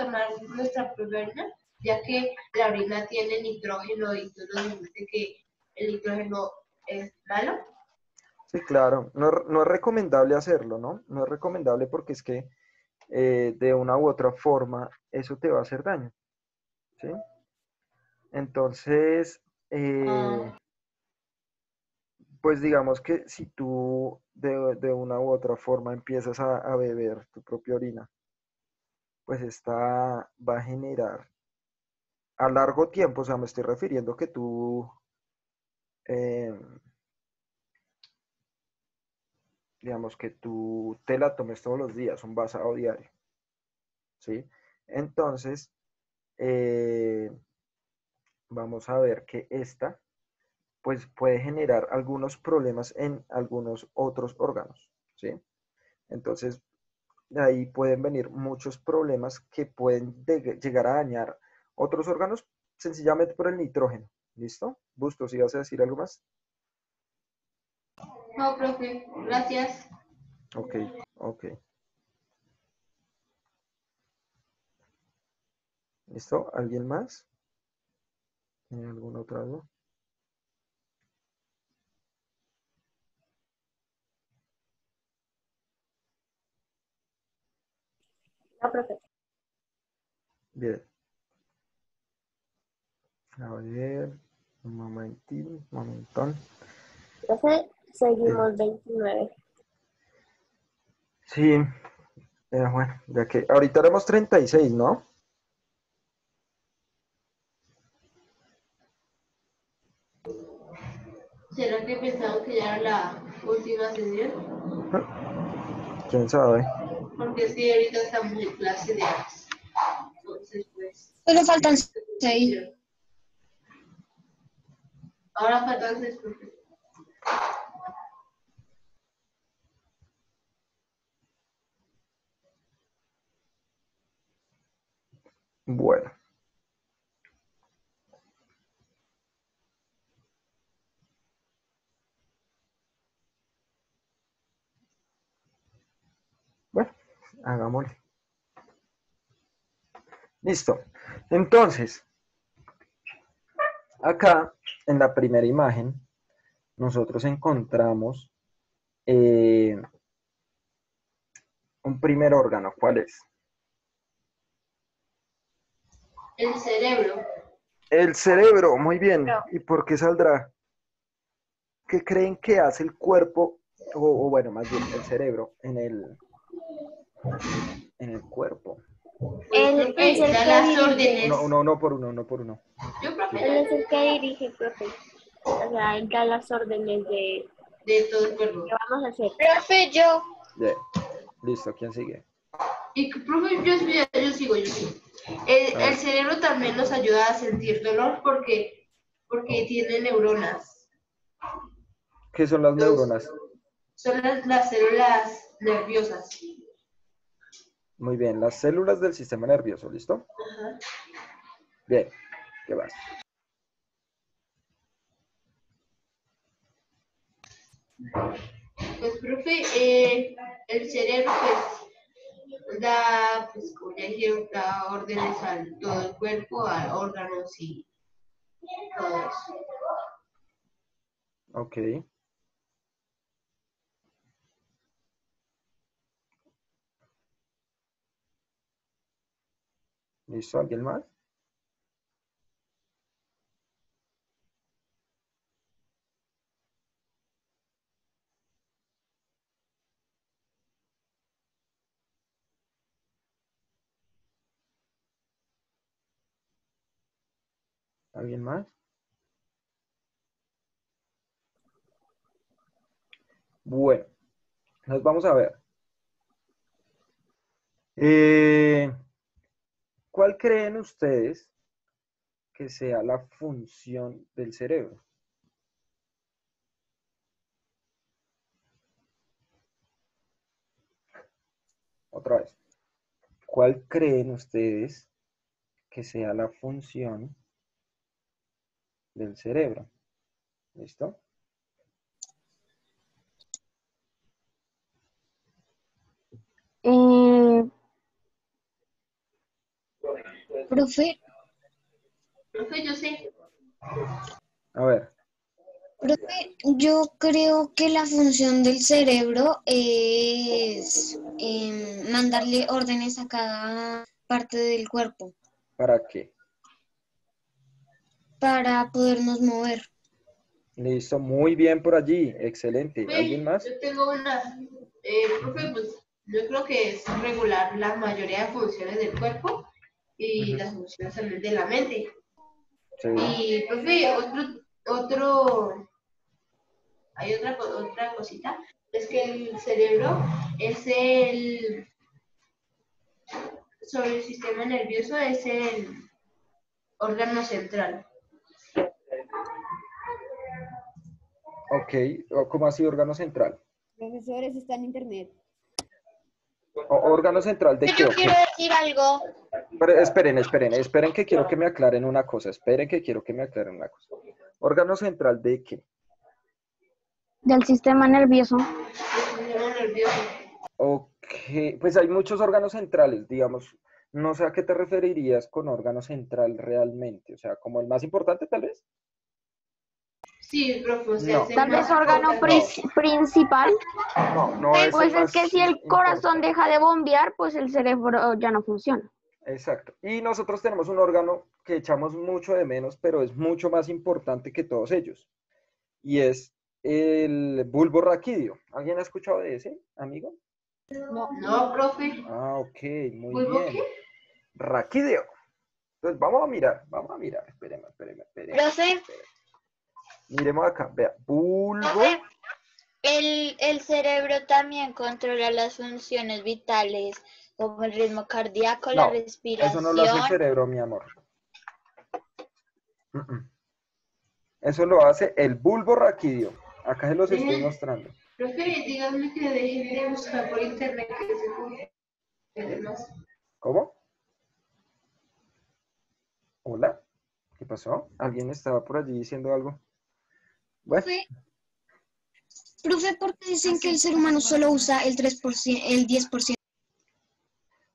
tomar nuestra propia orina, ya que la orina tiene nitrógeno y tú nos dijiste que el nitrógeno es malo? Sí, claro. No, no es recomendable hacerlo, ¿no? No es recomendable porque es que de una u otra forma eso te va a hacer daño, ¿sí? Entonces, pues digamos que si tú de una u otra forma empiezas a beber tu propia orina, pues esta va a generar a largo tiempo, o sea, me estoy refiriendo que tú, eh, digamos que tú te la tomes todos los días, un vaso diario, ¿sí? Entonces, eh, vamos a ver que esta, pues puede generar algunos problemas en algunos otros órganos, ¿sí? Entonces, de ahí pueden venir muchos problemas que pueden llegar a dañar otros órganos sencillamente por el nitrógeno. ¿Listo? Bustos, ¿sí vas a decir algo más? No, profe, gracias. Ok, ok. ¿Listo? ¿Alguien más? ¿Tiene alguna otra duda? No, profe. Bien. A ver, un momentín, un momentón. Profe, seguimos 29. Sí, bueno, ya que ahorita éramos 36, ¿no? ¿Será que pensamos que ya era la última sesión? ¿Quién sabe? Porque sí, ahorita estamos en clase de artes. Entonces, pues... Solo faltan 6. Ahora faltan 6, profe. Bueno. Bueno, hagámosle. Listo. Entonces, acá en la primera imagen, nosotros encontramos un primer órgano. ¿Cuál es? El cerebro. El cerebro, muy bien. No. ¿Y por qué saldrá? ¿Qué creen que hace el cuerpo, o bueno, más bien el cerebro en el cuerpo? Pues, Él es profe, el da que las dirige. órdenes. Uno por uno, uno por uno. Yo, profe, Él es el que dirige, profe. O sea, él da las órdenes de de todo el cuerpo. qué vamos a hacer. Profe, yo. Bien. Listo, ¿quién sigue? Y, profe, yo sigo. El Ah, cerebro también nos ayuda a sentir dolor porque tiene neuronas. ¿qué son las Los, neuronas? son las células nerviosas. Muy bien, las células del sistema nervioso, ¿listo? Ajá. Bien, ¿qué vas? Pues, profe, el cerebro, pues, da, pues, como ya dijeron, da órdenes a todo el cuerpo, a órganos y todo eso. Ok. ¿Listo? ¿Alguien más? ¿Alguien más? Bueno, nos vamos a ver. ¿Cuál creen ustedes que sea la función del cerebro? Otra vez. ¿Cuál creen ustedes que sea la función del cerebro? ¿Listo? Eh, Profe, Profe, yo sé. A ver, profe, yo creo que la función del cerebro es mandarle órdenes a cada parte del cuerpo ¿para qué? para podernos mover. Listo, muy bien por allí, excelente. ¿Alguien Profe, más? yo tengo una. Profe, pues yo creo que es regular la mayoría de funciones del cuerpo y Ujú. las funciones también de la mente. Sí. Y, profe, otro, hay otra cosita, es que el cerebro es sobre el sistema nervioso, es el órgano central. Ok, ¿cómo así órgano central? Profesor, eso está en internet. ¿Órgano central de qué Yo o quiero qué? decir algo. Pero esperen que quiero que me aclaren una cosa, esperen que quiero que me aclaren una cosa. ¿Órgano central de qué? Del sistema nervioso. El sistema nervioso. Ok, pues hay muchos órganos centrales, digamos, no sé a qué te referirías con órgano central realmente, o sea, como el más importante tal vez. Sí, profe, o sea, No, es el Tal vez más órgano importante. principal. no es el Pues es más que si el corazón importante. deja de bombear, pues el cerebro ya no funciona. Exacto. Y nosotros tenemos un órgano que echamos mucho de menos, pero es mucho más importante que todos ellos. Y es el bulbo raquídeo. ¿Alguien ha escuchado de ese, amigo? No. No, profe. Ah, ok, muy ¿Bulbo qué? bien. Raquídeo. Entonces vamos a mirar. Espérenme. Profe, Miremos acá, vea, bulbo. profe, el cerebro también controla las funciones vitales como el ritmo cardíaco, la No, eso no lo hace el respiración. cerebro, mi amor. Mm, mm. Eso lo hace el bulbo raquídeo. Acá se los estoy Dejen, mostrando. profe, díganme que dejen de buscar por internet que se puede. Además, ¿Cómo? Hola, ¿qué pasó? ¿Alguien estaba por allí diciendo algo? Bueno, Profe, ¿por qué dicen que el ser humano solo usa el 3%, el 10%?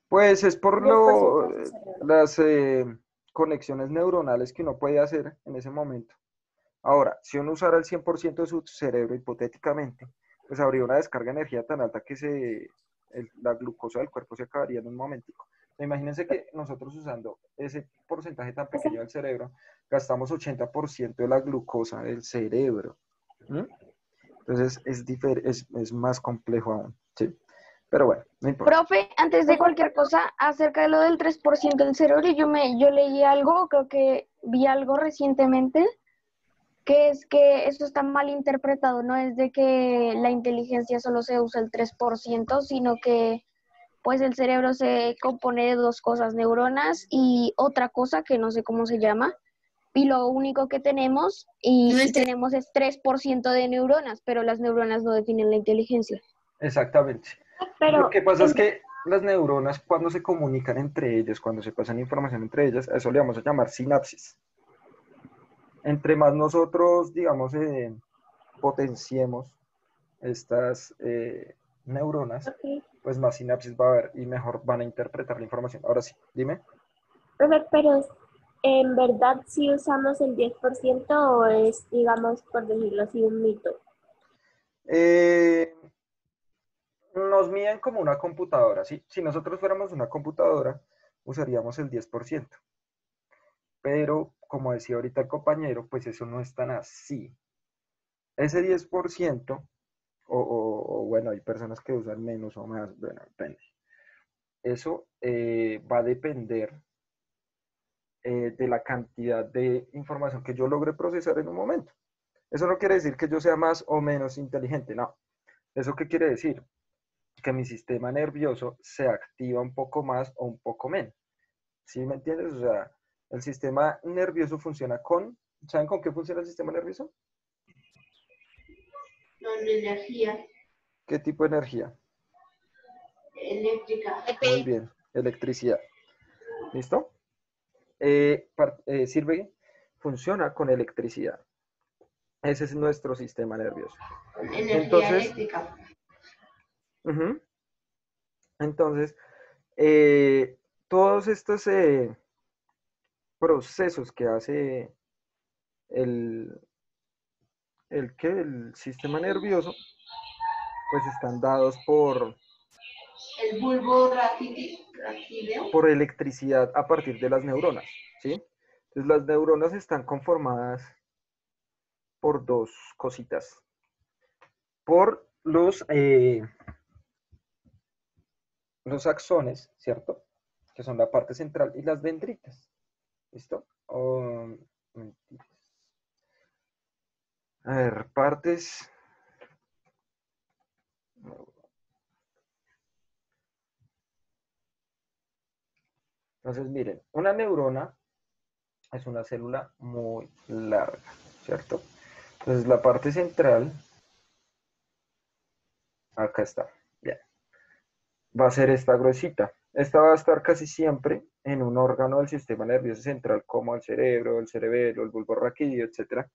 pues es por 10% de su cerebro. las conexiones neuronales que uno puede hacer en ese momento. Ahora, si uno usara el 100% de su cerebro hipotéticamente, pues habría una descarga de energía tan alta que la glucosa del cuerpo se acabaría en un momentico. Imagínense que nosotros usando ese porcentaje tan pequeño del cerebro, gastamos 80% de la glucosa del cerebro. ¿Mm? Entonces es más complejo aún, ¿sí? Pero bueno, no importa. Profe, antes de cualquier cosa, acerca de lo del 3% del cerebro, yo leí algo, creo que vi algo recientemente, que es que eso está mal interpretado, no es de que la inteligencia solo se usa el 3%, sino que pues el cerebro se compone de dos cosas, neuronas y otra cosa que no sé cómo se llama, y lo único que tenemos No el tenemos es 3% de neuronas, pero las neuronas no definen la inteligencia. Exactamente. Lo Pero que pasa es que las neuronas cuando se comunican entre ellas, cuando se pasan información entre ellas, a eso le vamos a llamar sinapsis. Entre más nosotros, digamos, potenciemos estas neuronas, okay. pues más sinapsis va a haber y mejor van a interpretar la información. Ahora sí, dime. Profe, pero en verdad si usamos el 10% o es, digamos, por decirlo así, un mito. Eh, nos miden como una computadora, ¿sí? Si nosotros fuéramos una computadora, usaríamos el 10%. Pero, como decía ahorita el compañero, pues eso no es tan así. Ese 10%, o bueno, hay personas que usan menos o más, bueno, depende. Eso va a depender de la cantidad de información que yo logre procesar en un momento. Eso no quiere decir que yo sea más o menos inteligente, no. ¿Eso qué quiere decir? Que mi sistema nervioso se activa un poco más o un poco menos. ¿Sí me entiendes? O sea, el sistema nervioso funciona ¿saben con qué funciona el sistema nervioso? con energía ¿Qué tipo de energía? eléctrica. Muy bien, electricidad. ¿Listo? Funciona con electricidad. Ese es nuestro sistema nervioso. Energía Entonces, eléctrica. entonces eh, todos estos procesos que hace el sistema nervioso, pues están dados El bulbo raquídeo. por electricidad a partir de las neuronas, ¿sí? Entonces las neuronas están conformadas por dos cositas. Por los axones, ¿cierto? Que son la parte central, y las dendritas. ¿Listo? A ver, partes. Entonces, miren, una neurona es una célula muy larga, ¿cierto? Entonces, la parte central, acá está, bien, va a ser esta gruesita. Esta va a estar casi siempre en un órgano del sistema nervioso central, como el cerebro, el cerebelo, el bulbo raquídeo, etc.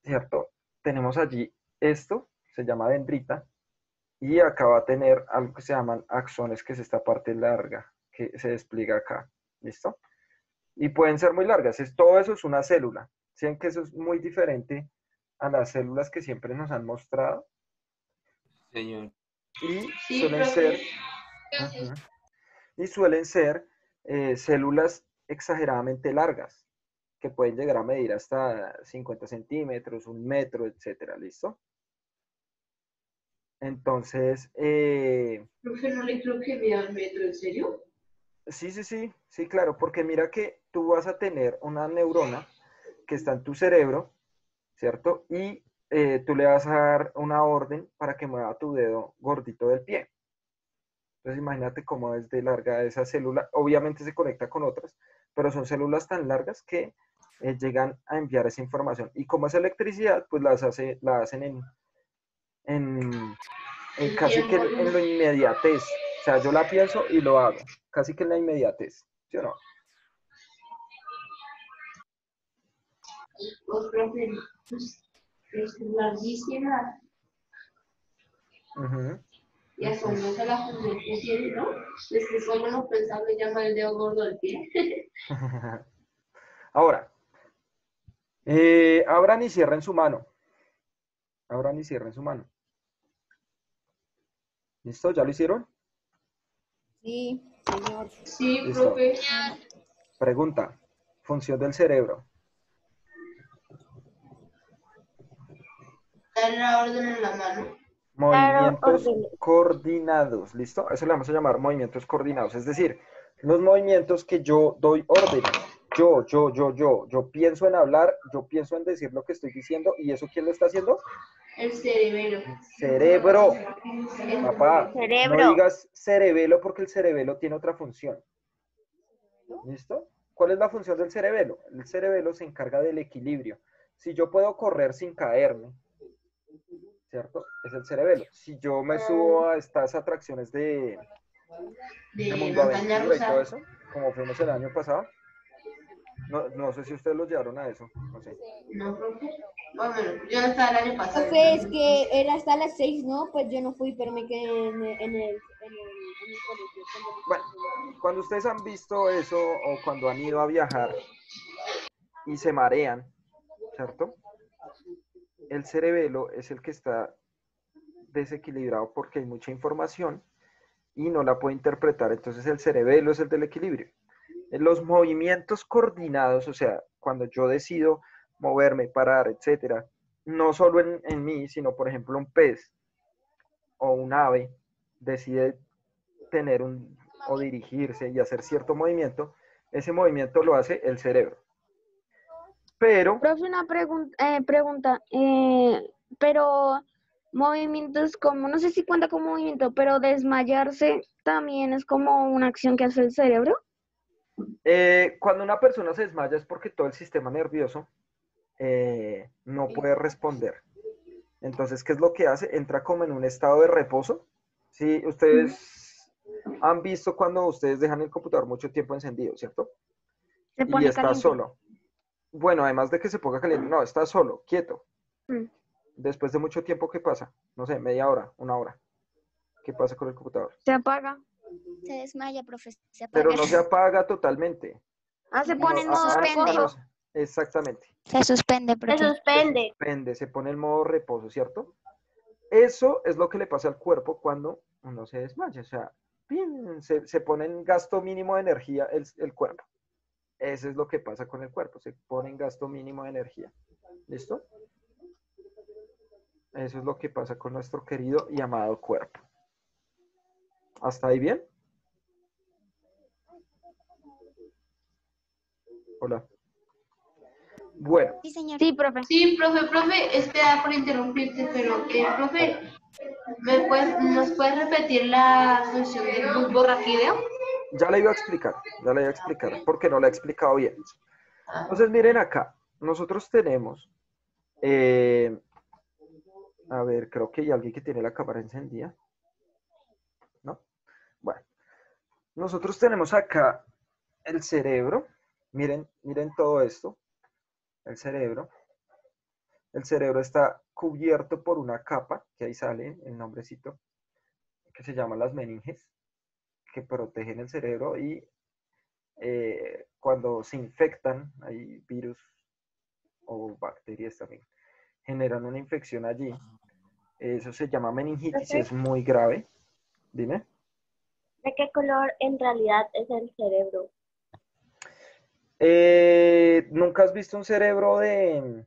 ¿Cierto? Tenemos allí esto, se llama dendrita, y acá va a tener algo que se llaman axones, que es esta parte larga, que se despliega acá, ¿listo? Y pueden ser muy largas, todo eso es una célula. ¿Saben que eso es muy diferente a las células que siempre nos han mostrado? Señor. Y Sí, suelen profe. ser, y suelen ser células exageradamente largas, que pueden llegar a medir hasta 50 centímetros, 1 metro, etcétera, ¿listo? Entonces, Profe, no le creo que vea el metro, ¿en serio? sí, claro, porque mira que tú vas a tener una neurona que está en tu cerebro, ¿cierto? Y tú le vas a dar una orden para que mueva tu dedo gordito del pie. Entonces imagínate cómo es de larga esa célula. Obviamente se conecta con otras, pero son células tan largas que llegan a enviar esa información. Y como es electricidad, pues la hacen casi que en la inmediatez. O sea, yo la pienso y lo hago. Casi que en la inmediatez. ¿Sí o no? Pues, profe, es larguísima. Y asombrosa la función que tiene, ¿no? Es que solo no pensaba en llamar el dedo gordo del pie. Ahora, abran y cierren su mano. Abran y cierren su mano. ¿Listo? ¿Ya lo hicieron? Sí, señor. Sí, Listo. profe. Pregunta. Función del cerebro. Dar la orden en la mano. Movimientos órdenes. coordinados. ¿Listo? Eso le vamos a llamar movimientos coordinados. Es decir, los movimientos que yo doy órdenes. Yo pienso en hablar, yo pienso en decir lo que estoy diciendo. ¿Y eso quién lo está haciendo? El cerebelo. Cerebro. Papá, Cerebro. no digas cerebelo porque el cerebelo tiene otra función. ¿Listo? ¿Cuál es la función del cerebelo? El cerebelo se encarga del equilibrio. Si yo puedo correr sin caerme, ¿cierto? Es el cerebelo. Si yo me subo a estas atracciones de Mundo montaña Aventura y todo rusa. eso, como fuimos el año pasado, no sé si ustedes los llevaron a eso, no sé. No, profe. Bueno, yo no estaba el año pasado. Profe, es que era hasta las 6, ¿no? Pues yo no fui, pero me quedé en el colegio. Bueno, cuando ustedes han visto eso o cuando han ido a viajar y se marean, ¿cierto? El cerebelo es el que está desequilibrado porque hay mucha información y no la puede interpretar. Entonces el cerebelo es el del equilibrio. En los movimientos coordinados, o sea, cuando yo decido moverme, parar, etcétera, no solo en mí, sino por ejemplo un pez o un ave decide tener o dirigirse y hacer cierto movimiento, ese movimiento lo hace el cerebro. Pero, Profe, una pregunta. Pero movimientos como, no sé si cuenta como movimiento, pero desmayarse también es como una acción que hace el cerebro. cuando una persona se desmaya es porque todo el sistema nervioso no puede responder. Entonces, ¿qué es lo que hace? Entra como en un estado de reposo. Sí, ustedes han visto cuando ustedes dejan el computador mucho tiempo encendido, ¿cierto? Se Y pone está caliente. solo. Bueno, además de que se ponga caliente, no, está solo, quieto. Mm. Después de mucho tiempo, ¿qué pasa? No sé, media hora, 1 hora. ¿Qué pasa con el computador? Se apaga. Se desmaya, profe. Se apaga. Pero no se apaga totalmente. Ah, se pone en No, modo reposo. exactamente. Se suspende, Se profe. suspende. Suspende, se pone en modo reposo, ¿cierto? Eso es lo que le pasa al cuerpo cuando uno se desmaya. O sea, ¡pin! Se pone en gasto mínimo de energía el cuerpo. Eso es lo que pasa con el cuerpo. Se pone en gasto mínimo de energía. ¿Listo? Eso es lo que pasa con nuestro querido y amado cuerpo. ¿Hasta ahí bien? Hola. Bueno, Sí, señor. Sí, profe. Sí, profe, espera por interrumpirte, pero, profe, ¿nos puedes repetir la función del bulbo raquídeo? ya le iba a explicar, porque no la he explicado bien. Entonces, miren acá, nosotros tenemos, a ver, creo que hay alguien que tiene la cámara encendida, ¿no? Bueno, nosotros tenemos acá el cerebro, miren todo esto, el cerebro. El cerebro está cubierto por una capa, que ahí sale el nombrecito, que se llama las meninges, que protegen el cerebro y cuando se infectan, hay virus o bacterias también, generan una infección allí. Eso se llama meningitis y es muy grave. Dime. ¿De qué color en realidad es el cerebro? ¿Nunca has visto un cerebro de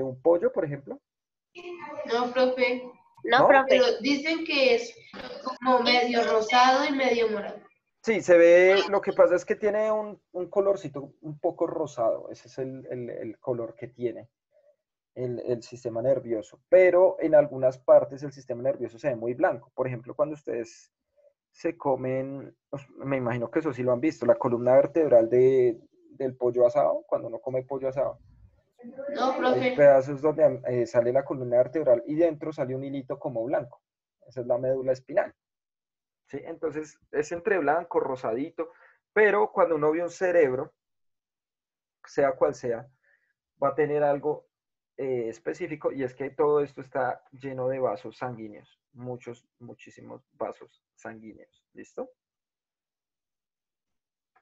un pollo, por ejemplo? No, profe, No, ¿No? profe. pero dicen que es como medio rosado y medio morado. Sí, se ve, lo que pasa es que tiene un colorcito un poco rosado, ese es el color que tiene el sistema nervioso, pero en algunas partes el sistema nervioso se ve muy blanco. Por ejemplo, cuando ustedes se comen, pues, me imagino que eso sí lo han visto, la columna vertebral del pollo asado, cuando uno come pollo asado. No, Hay profe. pedazos donde sale la columna vertebral y dentro sale un hilito como blanco. Esa es la médula espinal. ¿Sí? Entonces es entre blanco, rosadito, pero cuando uno ve un cerebro, sea cual sea, va a tener algo específico y es que todo esto está lleno de vasos sanguíneos, muchísimos vasos sanguíneos. ¿Listo?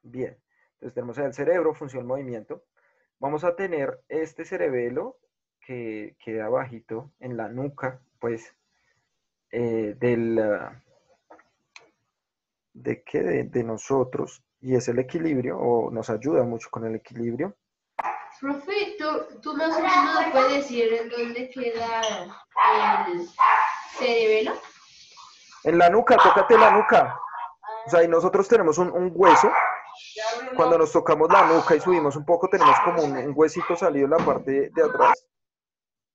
Bien, entonces tenemos el cerebro, función, movimiento. Vamos a tener este cerebelo que queda bajito en la nuca, pues, de nosotros, y es el equilibrio, o nos ayuda mucho con el equilibrio. Profe, ¿tú más o menos nos puedes decir en dónde queda el cerebelo? En la nuca, tócate la nuca. O sea, y nosotros tenemos un hueso. Cuando nos tocamos la nuca y subimos un poco, tenemos como un huesito salido en la parte de atrás.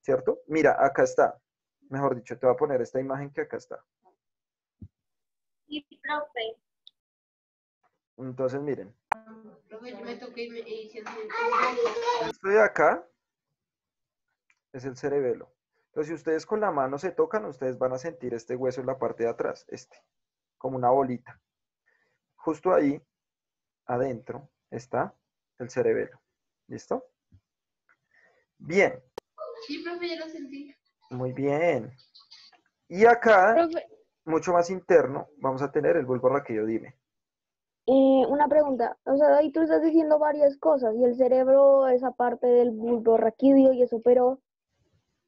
¿Cierto? Mira, acá está. Mejor dicho, te voy a poner esta imagen que acá está. Sí, profe. Entonces, miren. Profe, yo me toqué y siento Esto de acá es el cerebelo. Entonces, si ustedes con la mano se tocan, ustedes van a sentir este hueso en la parte de atrás, como una bolita. Justo ahí, adentro, está el cerebelo. ¿Listo? Bien, Sí, profe, ya lo sentí. muy bien. Y acá, Profe, mucho más interno, vamos a tener el bulbo raquídeo, dime. una pregunta. O sea, ahí tú estás diciendo varias cosas y el cerebro es aparte del bulbo raquídeo y eso, pero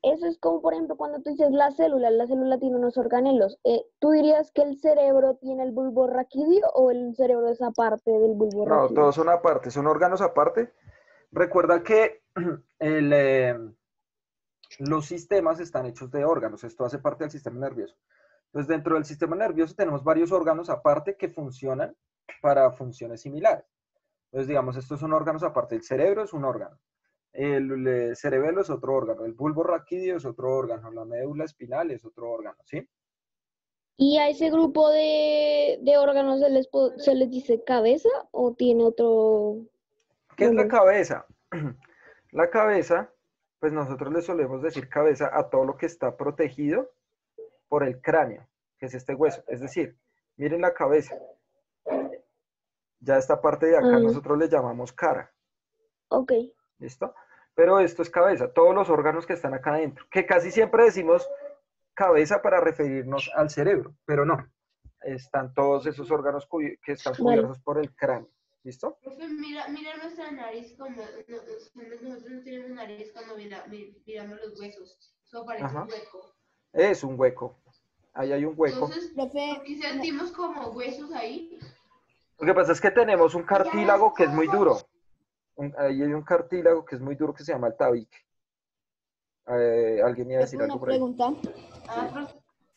eso es como, por ejemplo, cuando tú dices la célula tiene unos organelos. ¿Tú dirías que el cerebro tiene el bulbo raquídeo o el cerebro es aparte del bulbo No, raquídeo? todos son aparte, son órganos aparte. Recuerda que los sistemas están hechos de órganos, esto hace parte del sistema nervioso. Entonces, dentro del sistema nervioso tenemos varios órganos aparte que funcionan para funciones similares. Entonces, digamos, estos son órganos aparte. El cerebro es un órgano, el cerebelo es otro órgano, el bulbo raquídeo es otro órgano, la médula espinal es otro órgano, ¿sí? ¿Y a ese grupo de órganos se les dice cabeza o tiene otro ¿Qué es la nombre? cabeza? La cabeza, pues nosotros le solemos decir cabeza a todo lo que está protegido por el cráneo, que es este hueso. Es decir, miren la cabeza. Ya esta parte de acá Ah, nosotros le llamamos cara. ok. ¿Listo? Pero esto es cabeza, todos los órganos que están acá adentro, que casi siempre decimos cabeza para referirnos al cerebro, pero no. Están todos esos órganos que están Vale. cubiertos por el cráneo. ¿Listo? Profe, mira nuestra nariz cuando nosotros no tenemos nariz cuando miramos los huesos. Eso parece Ajá. un hueco. Es un hueco. Ahí hay un hueco. Entonces, Profe, ¿por qué sentimos como huesos ahí? Lo que pasa es que tenemos un cartílago que es muy duro. Ahí hay un cartílago que es muy duro que se llama el tabique. Alguien iba a decir una algo por ahí. pregunta. Ah, profe.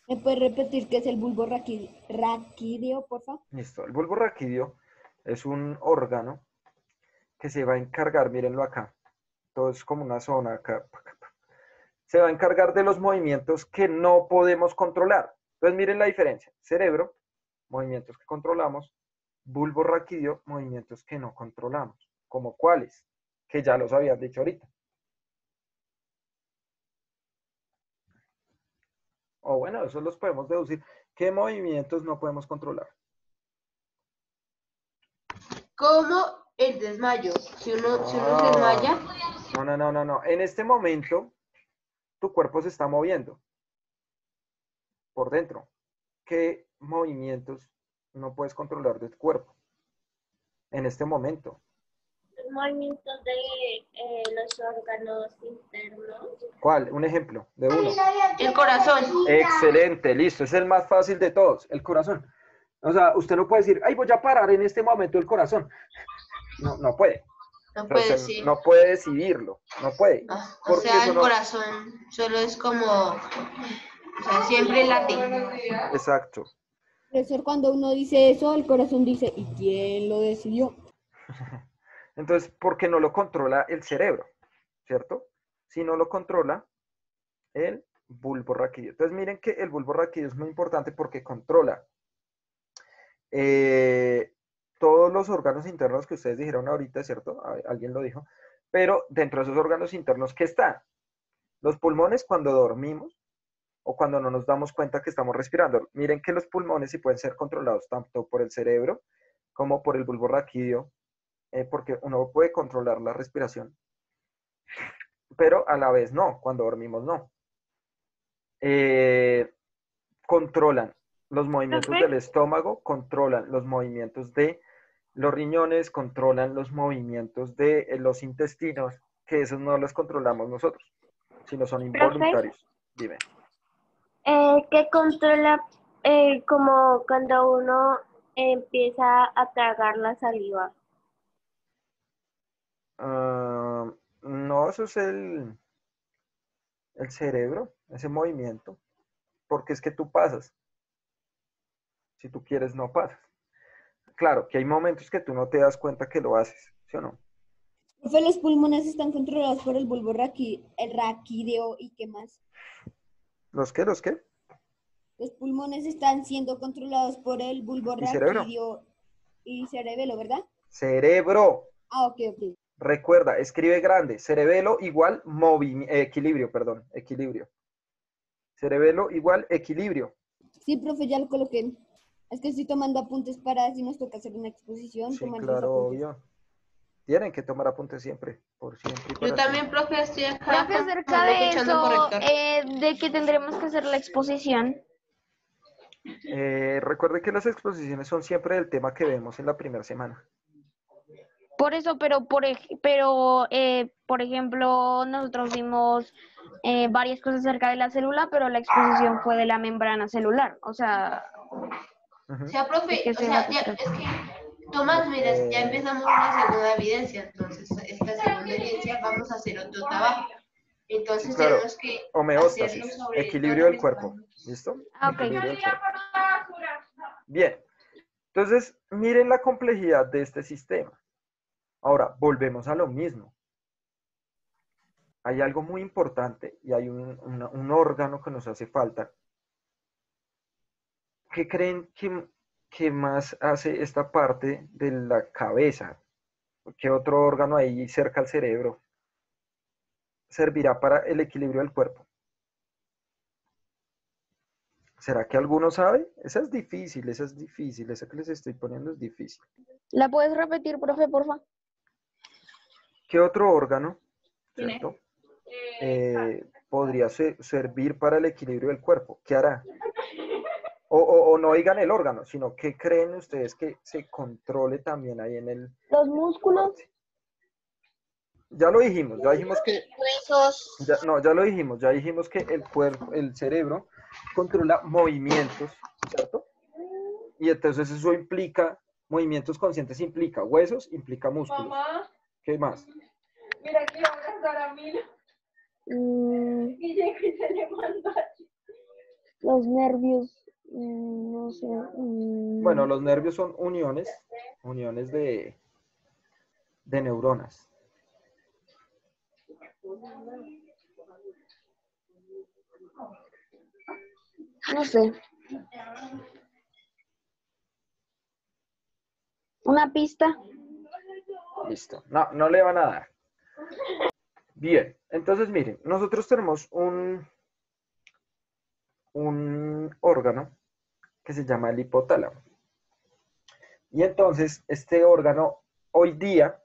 ¿Me puedes repetir qué es el bulbo raquídeo, por favor? Listo. El bulbo raquídeo es un órgano que se va a encargar, mírenlo acá. Todo es como una zona acá. Se va a encargar de los movimientos que no podemos controlar. Entonces miren la diferencia. Cerebro, movimientos que controlamos. Bulbo raquídeo, movimientos que no controlamos. ¿Como cuáles? Que ya los habías dicho ahorita. O bueno, eso los podemos deducir. ¿Qué movimientos no podemos controlar? Como el desmayo. Si uno se desmaya, No. En este momento, tu cuerpo se está moviendo por dentro. ¿Qué movimientos no puedes controlar de tu cuerpo en este momento? Los movimientos de los órganos internos. ¿Cuál? Un ejemplo de uno. el corazón. Excelente, listo. Es el más fácil de todos, el corazón. O sea, usted no puede decir, ay, voy a parar en este momento el corazón. No puede. No O sea, puede usted ser. no puede decidirlo, no puede. O Porque sea, eso el no- corazón solo es como, o sea, siempre late. Exacto. Profesor, cuando uno dice eso, el corazón dice, ¿y quién lo decidió? Entonces, porque no lo controla el cerebro, ¿cierto? Si no lo controla el bulbo raquídeo. Entonces, miren que el bulbo raquídeo es muy importante porque controla todos los órganos internos que ustedes dijeron ahorita, ¿cierto? Alguien lo dijo. Pero dentro de esos órganos internos, ¿qué están? Los pulmones cuando dormimos o cuando no nos damos cuenta que estamos respirando. Miren que los pulmones sí pueden ser controlados tanto por el cerebro como por el bulbo raquídeo, porque uno puede controlar la respiración, pero a la vez no, cuando dormimos no. Controlan los movimientos del estómago, controlan los movimientos de los riñones, controlan los movimientos de los intestinos, que esos no los controlamos nosotros, sino son involuntarios. Dime. Que controla como cuando uno empieza a tragar la saliva. No, eso es el cerebro, ese movimiento, porque es que tú pasas. Si tú quieres, no pasas. Claro, que hay momentos que tú no te das cuenta que lo haces, ¿sí o no? Profe, los pulmones están controlados por el bulbo raquídeo y qué más. ¿Los qué? ¿Los qué? Los pulmones están siendo controlados por el bulbo ¿Y cerebro? raquídeo y cerebelo, ¿verdad? Cerebro. Ah, ok. Recuerda, escribe grande. Cerebelo igual equilibrio, perdón, equilibrio. Cerebelo igual equilibrio. Sí, profe, ya lo coloqué. Es que estoy tomando apuntes para si nos toca hacer una exposición, Sí, tomar los claro, apuntes. obvio. Tienen que tomar apuntes siempre, por siempre y para Yo también, profe, estoy acá Profe, como acerca de echando eso, corrector. de que tendremos que hacer la exposición. Recuerde que las exposiciones son siempre del tema que vemos en la primera semana. Por eso, pero por ejemplo, nosotros vimos varias cosas acerca de la célula, pero la exposición fue de la membrana celular. O sea, Ujú. O sea, profe, es que o ese sea, dato ya, creo. es que, Tomás, mira, ya empezamos una segunda evidencia, entonces esta segunda evidencia vamos a hacer otro trabajo. Entonces Claro, tenemos que hacerlo homeostasis, sobre equilibrio toda del la cuerpo. misma. ¿Listo? Ah, ok. Equilibrio del cuerpo. Bien. Entonces, miren la complejidad de este sistema. Ahora, volvemos a lo mismo. Hay algo muy importante y hay un órgano que nos hace falta. ¿Qué creen que más hace esta parte de la cabeza? ¿Qué otro órgano ahí cerca al cerebro servirá para el equilibrio del cuerpo? ¿Será que alguno sabe? Esa es difícil, esa que les estoy poniendo es difícil. ¿La puedes repetir, profe, porfa? ¿Qué otro órgano, cierto, podría servir para el equilibrio del cuerpo? ¿Qué hará? O no digan el órgano, sino que creen ustedes que se controle también ahí en el... Los músculos. Ya lo dijimos, ya dijimos que... Huesos. Ya lo dijimos, ya dijimos que el cuerpo, el cerebro controla movimientos, ¿cierto? Y entonces eso implica, movimientos conscientes implica huesos, implica músculos. Mamá, ¿Qué más? mira que va a abrazar a Milo. Mm, Y llega y se le manda. los nervios. No sé. Bueno, los nervios son uniones de neuronas. No sé. Una pista. Listo. No, no le van a dar. Bien, entonces miren, nosotros tenemos un órgano que se llama el hipotálamo. Y entonces este órgano hoy día,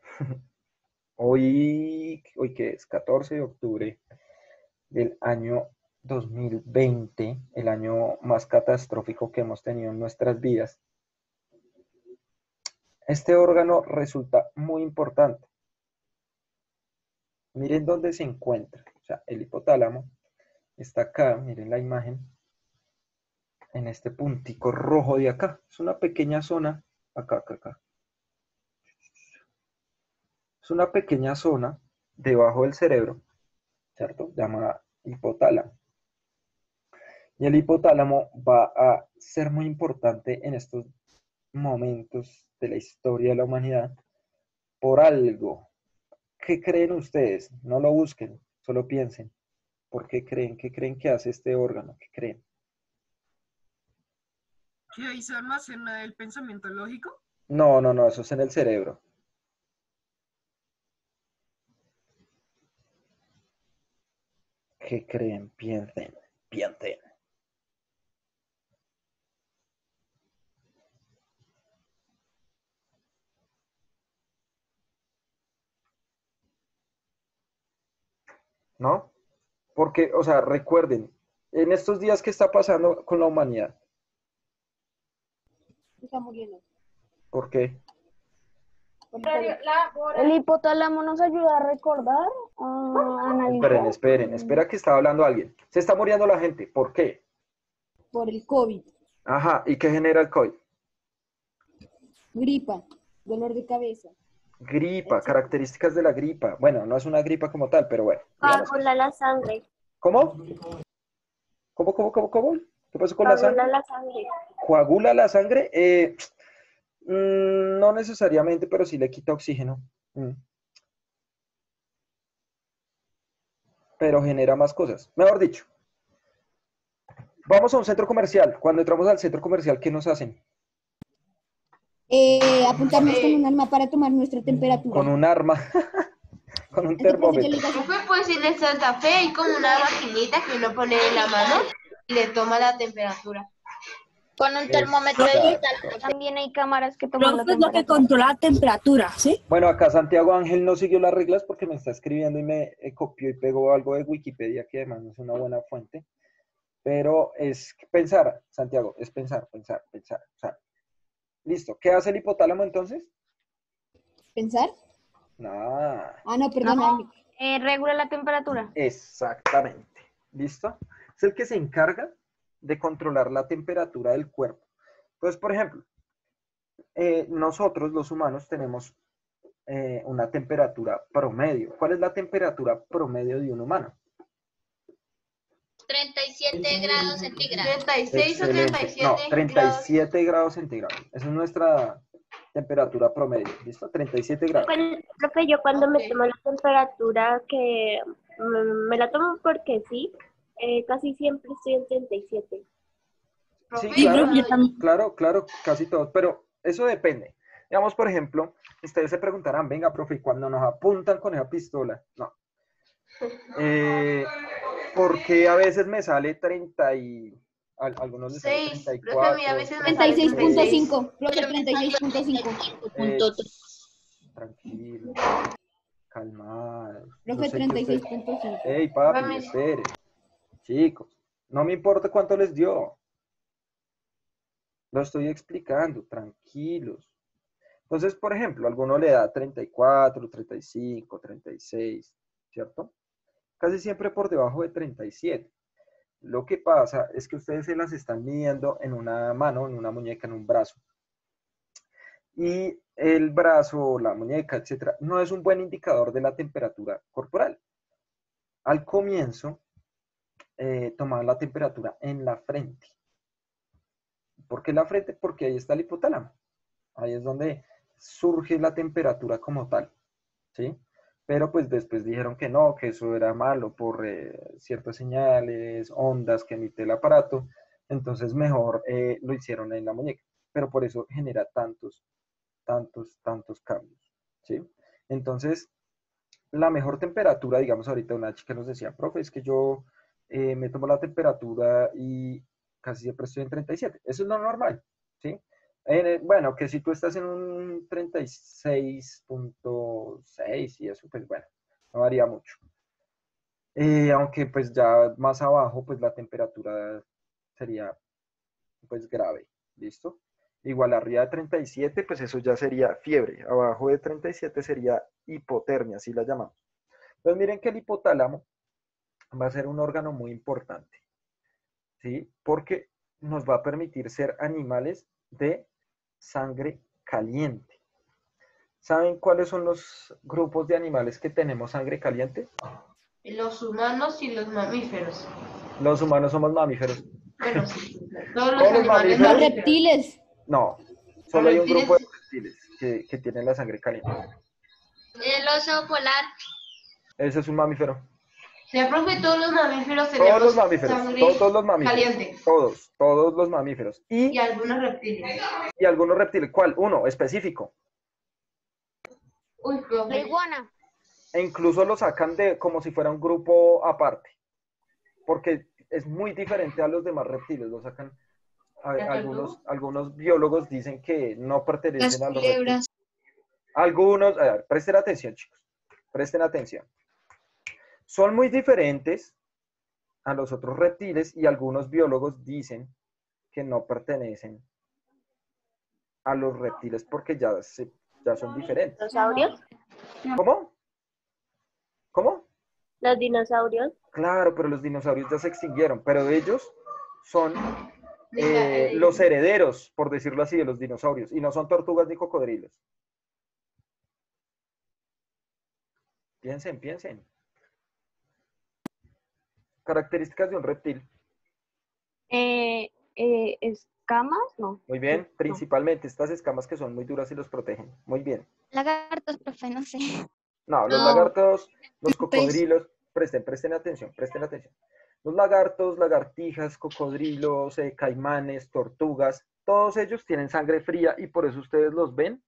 hoy que es 14 de octubre del año 2020, el año más catastrófico que hemos tenido en nuestras vidas, este órgano resulta muy importante. Miren dónde se encuentra. O sea, el hipotálamo está acá, miren la imagen, en este puntico rojo de acá. Es una pequeña zona, acá. Es una pequeña zona debajo del cerebro, ¿cierto? Llamada hipotálamo. Y el hipotálamo va a ser muy importante en estos momentos de la historia de la humanidad por algo. ¿Qué creen ustedes? No lo busquen, solo piensen. ¿Por qué creen? ¿Qué creen que hace este órgano? ¿Qué creen? ¿Que ahí se almacena el pensamiento lógico? No, eso es en el cerebro. ¿Qué creen? Piensen. ¿No? Porque, o sea, recuerden, en estos días, ¿qué está pasando con la humanidad? Está muriendo. ¿Por qué? El hipotálamo nos ayuda a recordar, a analizar. Espera que estaba hablando alguien. Se está muriendo la gente. ¿Por qué? Por el COVID. Ajá, ¿y qué genera el COVID? Gripa, dolor de cabeza. Gripa, características de la gripa. Bueno, no es una gripa como tal, pero bueno. Coagula la sangre. ¿Cómo? ¿Cómo? ¿Qué pasó con la sangre? Coagula la sangre. ¿Coagula la sangre? No necesariamente, pero sí le quita oxígeno. Pero genera más cosas. Mejor dicho, vamos a un centro comercial. Cuando entramos al centro comercial, ¿qué nos hacen? Apuntarnos con un arma para tomar nuestra temperatura. Con un arma. Con un termómetro. Pues en el Santa Fe hay como una maquinita que uno pone en la mano y le toma la temperatura. Con un termómetro digital. También hay cámaras que toman la Es lo que temperatura. controla la temperatura, ¿sí? Bueno, acá Santiago Ángel no siguió las reglas porque me está escribiendo y me copió y pegó algo de Wikipedia, que además no es una buena fuente. Pero es pensar, Santiago, es pensar. O sea, listo. ¿Qué hace el hipotálamo entonces? ¿Pensar? Nada. Ah, no, perdón. No, regula la temperatura. Exactamente. ¿Listo? Es el que se encarga de controlar la temperatura del cuerpo. Entonces, por ejemplo, nosotros los humanos tenemos una temperatura promedio. ¿Cuál es la temperatura promedio de un humano? 37 grados centígrados. 36 o Excelente. 37 No, 37 grados centígrados. Esa es nuestra temperatura promedio. ¿Listo? 37 grados. Profe, yo cuando me tomo la temperatura, que me la tomo porque sí, casi siempre estoy en 37. Sí, Profe, claro, casi todos, pero eso depende. Digamos, por ejemplo, ustedes se preguntarán, venga, profe, cuando nos apuntan con esa pistola, no. Porque a veces me sale 30 y algunos les sale 6, 34. profe, a mí a veces me sale 36.5. Profe, 36.5. Tranquilo, calmado. Profe, 36.5. Ey, papi, Mami. espere. Chicos, no me importa cuánto les dio. Lo estoy explicando, tranquilos. Entonces, por ejemplo, alguno le da 34, 35, 36, ¿cierto? Casi siempre por debajo de 37. Lo que pasa es que ustedes se las están midiendo en una mano, en una muñeca, en un brazo. Y el brazo, la muñeca, etcétera, no es un buen indicador de la temperatura corporal. Al comienzo, tomaban la temperatura en la frente. ¿Por qué la frente? Porque ahí está el hipotálamo. Ahí es donde surge la temperatura como tal, ¿sí? Pero pues después dijeron que no, que eso era malo por ciertas señales, ondas que emite el aparato. Entonces mejor lo hicieron en la muñeca. Pero por eso genera tantos cambios, ¿sí? Entonces, la mejor temperatura, digamos ahorita una chica nos decía, profe, es que yo me tomo la temperatura y casi siempre estoy en 37. Eso es lo normal, ¿sí? Bueno, que si tú estás en un 36.6 y eso, pues bueno, no varía mucho. Aunque pues ya más abajo, pues la temperatura sería pues grave, ¿listo? Igual arriba de 37, pues eso ya sería fiebre. Abajo de 37 sería hipotermia, así la llamamos. Entonces miren que el hipotálamo va a ser un órgano muy importante, ¿sí? Porque nos va a permitir ser animales de sangre caliente. ¿Saben cuáles son los grupos de animales que tenemos sangre caliente? Los humanos y los mamíferos. Los humanos somos mamíferos. Bueno, sí, todos los Todos los animales Los mamíferos. reptiles. No, solo hay un reptiles. grupo de reptiles que tienen la sangre caliente. El oso polar. Ese es un mamífero. Se profe, todos los mamíferos Todos tenemos los mamíferos, sangre todos los mamíferos. caliente. Todos los mamíferos. Y algunos reptiles. Y algunos reptiles. ¿Cuál? Uno, específico. Uy, La profe. iguana. E incluso lo sacan de como si fuera un grupo aparte. Porque es muy diferente a los demás reptiles. Lo sacan. Algunos biólogos dicen que no Las pertenecen a los culebras. reptiles. Algunos, a ver, presten atención, chicos. Presten atención. Son muy diferentes a los otros reptiles y algunos biólogos dicen que no pertenecen a los reptiles porque ya son diferentes. ¿Dinosaurios? ¿Cómo? ¿Cómo? Los dinosaurios. Claro, pero los dinosaurios ya se extinguieron, pero ellos son los herederos, por decirlo así, de los dinosaurios, y no son tortugas ni cocodrilos. Piensen. Características de un reptil. Escamas, no. Muy bien, principalmente estas escamas que son muy duras y los protegen. Muy bien. Lagartos, profe, no sé. No, los No. lagartos, los Un pez. cocodrilos, presten atención. Los lagartos, lagartijas, cocodrilos, caimanes, tortugas, todos ellos tienen sangre fría y por eso ustedes los ven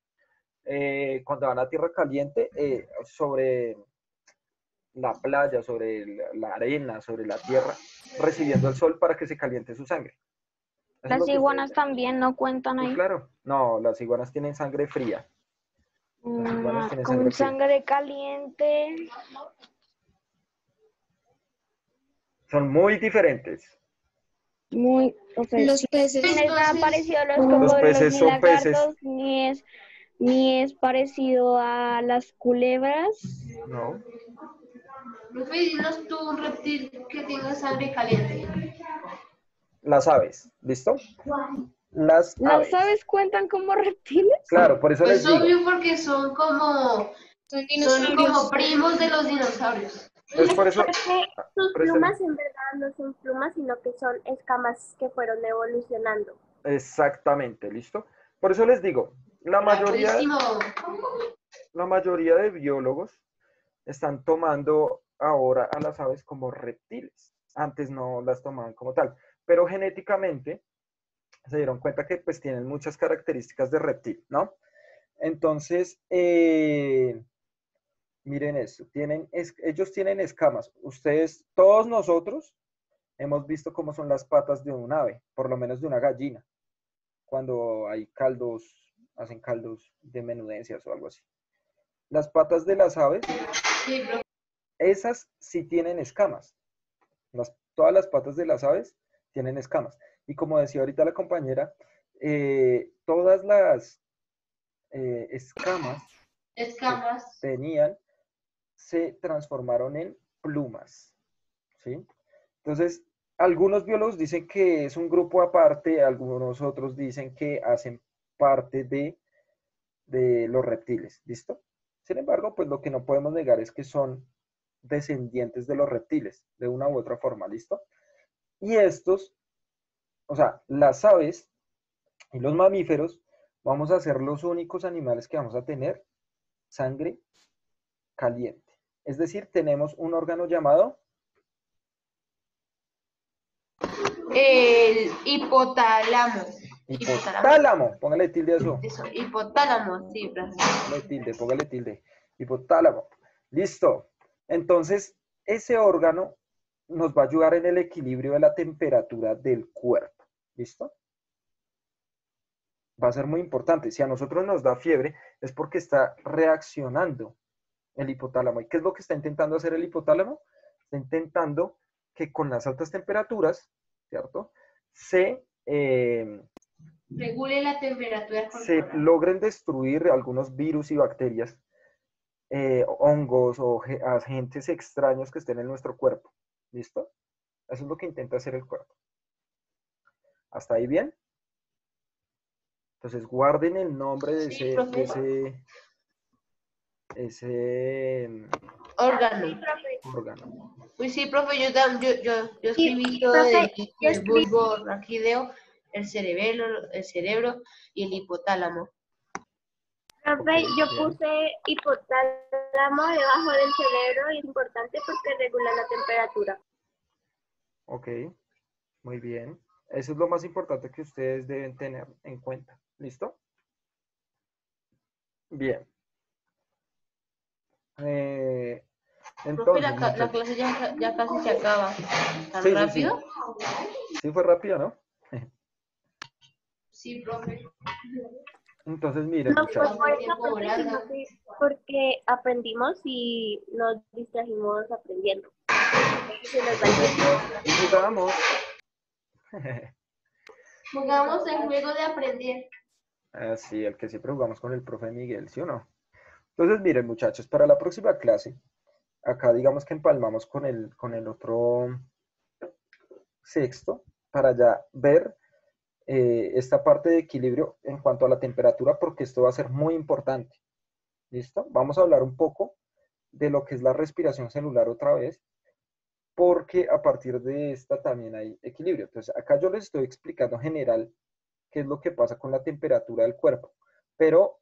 cuando van a tierra caliente sobre la playa, sobre la arena, sobre la tierra, recibiendo el sol para que se caliente su sangre. Eso es lo Las que iguanas ustedes ven. también no cuentan Sí, ahí. claro. No, las iguanas tienen sangre fría. Las iguanas tienen Con sangre fría. sangre caliente. Son muy diferentes. Muy, o sea, Los peces. no es nada parecido a los Los cocodrilos peces ni son peces. lagartos, ni es parecido a las culebras. No. Profe, dinos tú un reptil que tenga sangre caliente. Las aves, ¿listo? Las ¿Las aves. aves cuentan como reptiles? Claro, por eso Pues les digo. obvio porque son como primos de los dinosaurios. Es por eso. Sus Presten- plumas en verdad no son plumas, sino que son escamas que fueron evolucionando. Exactamente, ¿listo? Por eso les digo, la mayoría de biólogos están tomando ahora a las aves como reptiles. Antes no las tomaban como tal, pero genéticamente se dieron cuenta que pues tienen muchas características de reptil, ¿no? Entonces, miren esto, ellos tienen escamas. Ustedes, todos nosotros, hemos visto cómo son las patas de un ave, por lo menos de una gallina, cuando hay caldos, hacen caldos de menudencias o algo así. Las patas de las aves, esas sí tienen escamas. Todas las patas de las aves tienen escamas. Y como decía ahorita la compañera, todas las escamas que Escamas. tenían se transformaron en plumas, ¿sí? Entonces, algunos biólogos dicen que es un grupo aparte, algunos otros dicen que hacen parte de los reptiles, ¿listo? Sin embargo, pues lo que no podemos negar es que son descendientes de los reptiles, de una u otra forma, ¿listo? Y estos, o sea, las aves y los mamíferos, vamos a ser los únicos animales que vamos a tener sangre caliente. Es decir, tenemos un órgano llamado El hipotálamo. hipotálamo. Póngale tilde a eso. Eso, hipotálamo, sí, gracias. Póngale tilde. Hipotálamo. Listo. Entonces, ese órgano nos va a ayudar en el equilibrio de la temperatura del cuerpo. ¿Listo? Va a ser muy importante. Si a nosotros nos da fiebre, es porque está reaccionando el hipotálamo. ¿Y qué es lo que está intentando hacer el hipotálamo? Está intentando que con las altas temperaturas, ¿cierto? Regule la temperatura se corporal. logren destruir algunos virus y bacterias, hongos o agentes extraños que estén en nuestro cuerpo. ¿Listo? Eso es lo que intenta hacer el cuerpo. ¿Hasta ahí bien? Entonces guarden el nombre de Sí, profe. ese Órgano. órgano. Pues sí, profe, yo escribí todo profe, el bulbo raquídeo, el cerebro y el hipotálamo. Profe, yo Bien. puse hipotálamo debajo del cerebro y es importante porque regula la temperatura. Ok, muy bien. Eso es lo más importante que ustedes deben tener en cuenta. ¿Listo? Bien. Profe, Entonces, la muchachos. clase ya casi se acaba. ¿Tan Sí, rápido? Sí, fue rápido, ¿no? Sí, profe. Entonces, miren, No fue muchachos. por El eso, tiempo profe, sino volando. que porque aprendimos y nos distrajimos aprendiendo. Entonces se nos va el tiempo. Y jugamos. Jugamos el juego de aprender. Así, el que siempre jugamos con el profe Miguel, ¿sí o no? Entonces, miren, muchachos, para la próxima clase, acá digamos que empalmamos con el otro sexto, para ya ver esta parte de equilibrio en cuanto a la temperatura, porque esto va a ser muy importante. ¿Listo? Vamos a hablar un poco de lo que es la respiración celular otra vez, porque a partir de esta también hay equilibrio. Entonces, acá yo les estoy explicando en general qué es lo que pasa con la temperatura del cuerpo, pero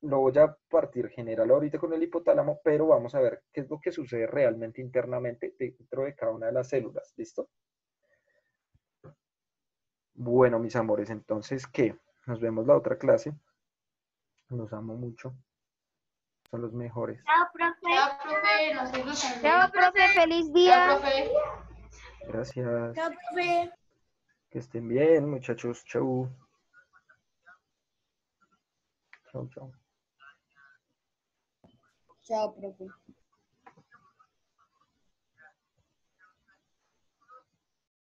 lo voy a partir general ahorita con el hipotálamo, pero vamos a ver qué es lo que sucede realmente internamente dentro de cada una de las células. ¿Listo? Bueno, mis amores, entonces, ¿qué? Nos vemos la otra clase. Los amo mucho. Son los mejores. Chao, profe. Chao, profe. Nosotros también. Chao, profe, feliz Chao, día. profe. Gracias. Chao, profe. Que estén bien, muchachos. Chau. Chau, chau. Chao, profe.